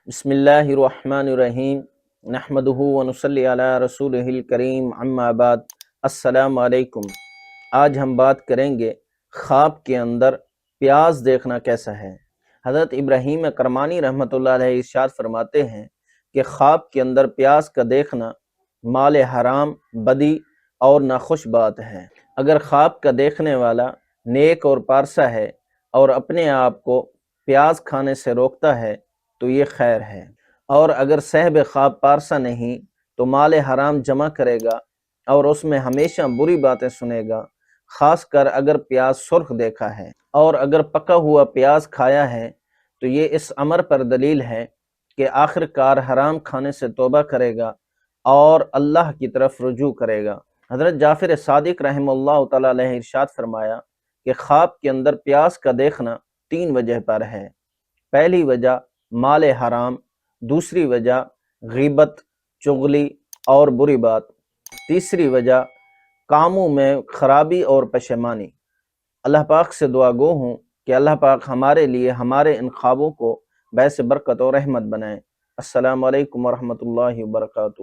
بسم اللہ الرحمن الرحیم نحمدہ ونصلی علی رسولہ الکریم اما بعد السلام علیکم۔ آج ہم بات کریں گے خواب کے اندر پیاز دیکھنا کیسا ہے۔ حضرت ابراہیم کرمانی رحمۃ اللہ علیہ ارشاد فرماتے ہیں کہ خواب کے اندر پیاز کا دیکھنا مال حرام، بدی اور ناخوش بات ہے۔ اگر خواب کا دیکھنے والا نیک اور پارسا ہے اور اپنے آپ کو پیاز کھانے سے روکتا ہے تو یہ خیر ہے، اور اگر صاحب خواب پارسا نہیں تو مال حرام جمع کرے گا اور اس میں ہمیشہ بری باتیں سنے گا، خاص کر اگر پیاز سرخ دیکھا ہے، اور اگر پکا ہوا پیاز کھایا ہے تو یہ اس امر پر دلیل ہے کہ آخر کار حرام کھانے سے توبہ کرے گا اور اللہ کی طرف رجوع کرے گا۔ حضرت جعفر صادق رحمہ اللہ تعالیٰ علیہ ارشاد فرمایا کہ خواب کے اندر پیاز کا دیکھنا 3 وجہ پر ہے۔ پہلی وجہ مال حرام، دوسری وجہ غیبت، چغلی اور بری بات، تیسری وجہ کاموں میں خرابی اور پشیمانی۔ اللہ پاک سے دعا گو ہوں کہ اللہ پاک ہمارے لیے ہمارے ان خوابوں کو باعث برکت اور رحمت بنائیں۔ السلام علیکم ورحمۃ اللہ وبرکاتہ۔